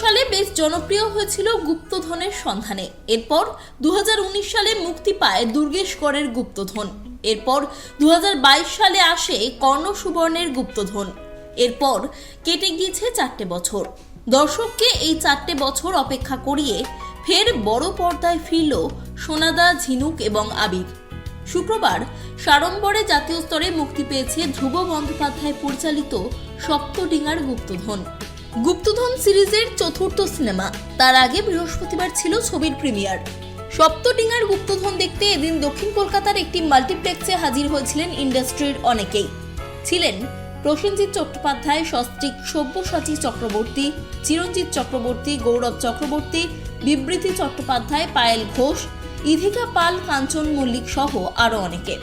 সালে বেশ জনপ্রিয় হয়েছিল গুপ্তধনের সন্ধানে। এরপর 2019 সালে মুক্তি পায় দুর্গেশগড়ের গুপ্তধন। এরপর 2022 সালে আসে কর্ণ সুবর্ণের গুপ্তধন। এরপর কেটে গিয়েছে 4টে বছর। দর্শককে এই 4টে বছর অপেক্ষা করিয়ে ফের বড় পর্দায় ফিরল সোনাদা, ঝিনুক এবং আবির। শুক্রবার সাড়ম্বরে জাতীয় স্তরে মুক্তি পেয়েছে ধ্রুব বন্দ্যোপাধ্যায় পরিচালিত সপ্তডিঙার গুপ্তধন। গুপ্তধন সিরিজের চতুর্থ সিনেমা। তার আগে বৃহস্পতিবার ছিল ছবির প্রিমিয়ার। সপ্তডিঙার গুপ্তধন দেখতে এদিন দক্ষিণ কলকাতার একটি মাল্টিপ্লেক্সে হাজির হয়েছিলেন ইন্ডাস্ট্রির অনেকেই। ছিলেন প্রসেনজিৎ চট্টোপাধ্যায়, স্বস্তিক, সব্যসাচী চক্রবর্তী, চিরঞ্জিত চক্রবর্তী, গৌরব চক্রবর্তী, বিবৃতি চট্টোপাধ্যায়, পায়েল ঘোষ, ইধিকা পাল, কাঞ্চন মল্লিক সহ আরো অনেকে।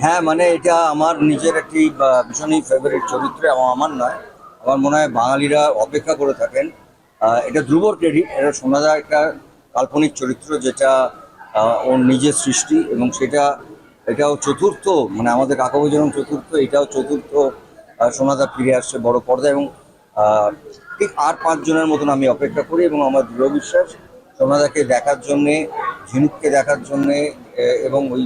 হ্যাঁ, মানে এটা আমার নিজের একটি ভীষণই ফেভারিট চরিত্র। আমার নয়, আমার মনে হয় বাঙালিরা অপেক্ষা করে থাকেন। এটা ধ্রুবর ক্রেডিট। এটা সোনাদা একটা কাল্পনিক চরিত্র, যেটা ওর নিজের সৃষ্টি, এবং এটাও চতুর্থ, মানে আমাদের কাকাবু যেমন চতুর্থ, এটাও চতুর্থ সোনাদা ফিরে আসছে বড় পর্দায়। এবং ঠিক আর 5 জনের মতন আমি অপেক্ষা করি, এবং আমার দৃঢ় বিশ্বাস সোনাদাকে দেখার জন্যে, ঝিনুককে দেখার জন্যে, এবং ওই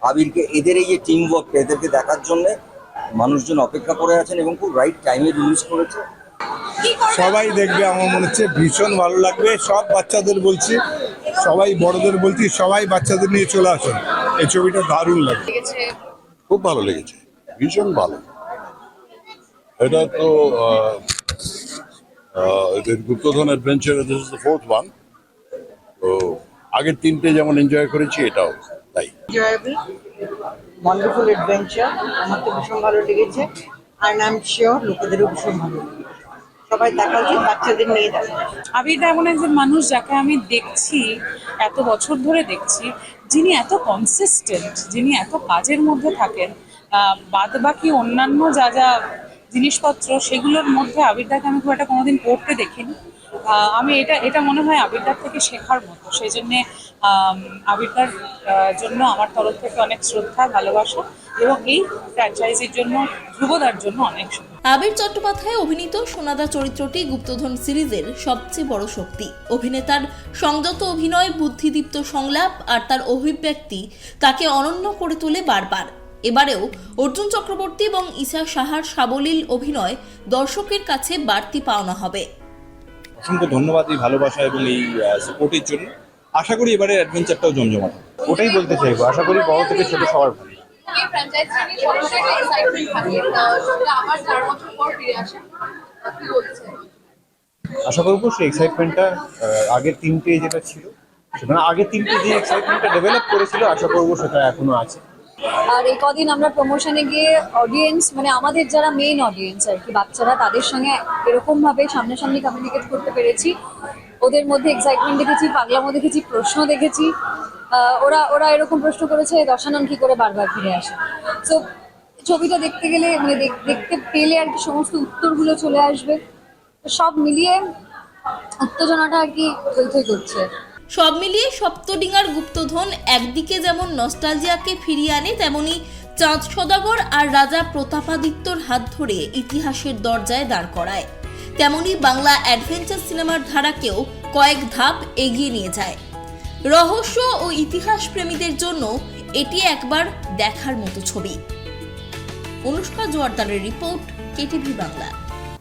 আবিরকে, এদের এই যে টিম ওয়ার্ক, এদেরকে দেখার জন্যে মানুষজন অপেক্ষা করে আছেন, এবং খুব রাইট টাইমে রিলিজ করেছে। সবাই দেখবে, আমার মনে হচ্ছে ভীষণ ভালো লাগবে। সব বাচ্চাদের বলছি, সবাই বড়দের বলছি, সবাই বাচ্চাদের নিয়ে চলে আসুন। এই ছবিটা দারুণ লাগে, খুব ভালো লেগেছে, ভীষণ ভালো। এটা তো গুপ্তধন adventure, this is the 4th one. তো আগের 3টে যেমন এনজয় করেছি, এটাও তাই। Enjoyable, wonderful adventure. আমার তো ভীষণ ভালো লেগেছে, আর আই এম শিওর লোকেদেরও ভীষণ ভালো লেগেছে। সবাই দেখা উচিত, বাচ্চাদের নিয়ে দেখা। আবির এমন একজন মানুষ যাকে আমি দেখছি, এত বছর ধরে দেখছি, যিনি এত কনসিস্টেন্ট, যিনি এত কাজের মধ্যে থাকেন। বাদ বাকি অন্যান্য যা যা জিনিসপত্র, সেগুলোর মধ্যে আবিরদাকে আমি খুব একটা কোনোদিন করতে দেখিনি। আমি এটা মনে হয় আবিরদার থেকে শেখার মতো। সেই জন্যে আবিরদার জন্য আমার তরফ থেকে অনেক শ্রদ্ধা, ভালোবাসা, এবং এই ফ্র্যাঞ্চাইজির জন্য, ধ্রুবদার জন্য অনেক শুভেচ্ছা। আবির চট্টোপাধ্যায় অভিনীত সোনাদা চরিত্রটি গুপ্তধন সিরিজের সবচেয়ে বড় শক্তি। অভিনেতার সংযত অভিনয়, বুদ্ধিদীপ্ত সংলাপ আর তার অভিব্যক্তি তাকে অনন্য করে তোলে বারবার। এবারেও অর্জুন চক্রবর্তী এবং ঈশা সাহার সাবলীল অভিনয় দর্শকের কাছে বাড়তি পাওনা হবে। অসংখ্য ধন্যবাদ এই ভালোবাসা এবং এই সাপোর্টের জন্য। আশা করি এবারে অ্যাডভেঞ্চারটাও জমজমাট। ওটাই বলতে চাইবো, আশা করি বড় থেকে ছোট সবার ভালো। আশা করবো সেই এক্সাইটমেন্টটা আগের 3টে যেটা ছিল, মানে আগের 3টে যে এক্সাইটমেন্টটা ডেভেলপ করেছিল, আশা করবো সেটা এখনো আছে। আর এই কদিন আমরা প্রমোশনে গিয়ে অডিয়েন্স, মানে আমাদের যারা মেইন অডিয়েন্স আর কি, বাচ্চারা, তাদের সঙ্গে এরকমভাবে সামনাসামনি কমিউনিকেট করতে পেরেছি। ওদের মধ্যে এক্সাইটমেন্ট দেখেছি, পাগলামো দেখেছি, প্রশ্ন দেখেছি। ওরা এরকম প্রশ্ন করেছে, দশানন কি করে বারবার ফিরে আসে। তো ছবিটা দেখতে গেলে, মানে দেখতে পেলে আর কি সমস্ত উত্তরগুলো চলে আসবে। সব মিলিয়ে উত্তেজনাটা আর কি থই করছে। সব মিলিয়ে সপ্তডিঙার গুপ্তধন একদিকে যেমন নস্টালজিয়াকে ফিরিয়ে আনে, তেমনি চাঁদ সদাগর আর রাজা প্রতাপাদিত্যর হাত ধরে ইতিহাসের দরজায় দাঁড় করায়। তেমনি বাংলা অ্যাডভেঞ্চার সিনেমার ধারাকেও কয়েক ধাপ এগিয়ে নিয়ে যায়। রহস্য ও ইতিহাস প্রেমীদের জন্য এটি একবার দেখার মতো ছবি। অনুষ্কা জোয়ারদারের রিপোর্ট, কেটিভি বাংলা।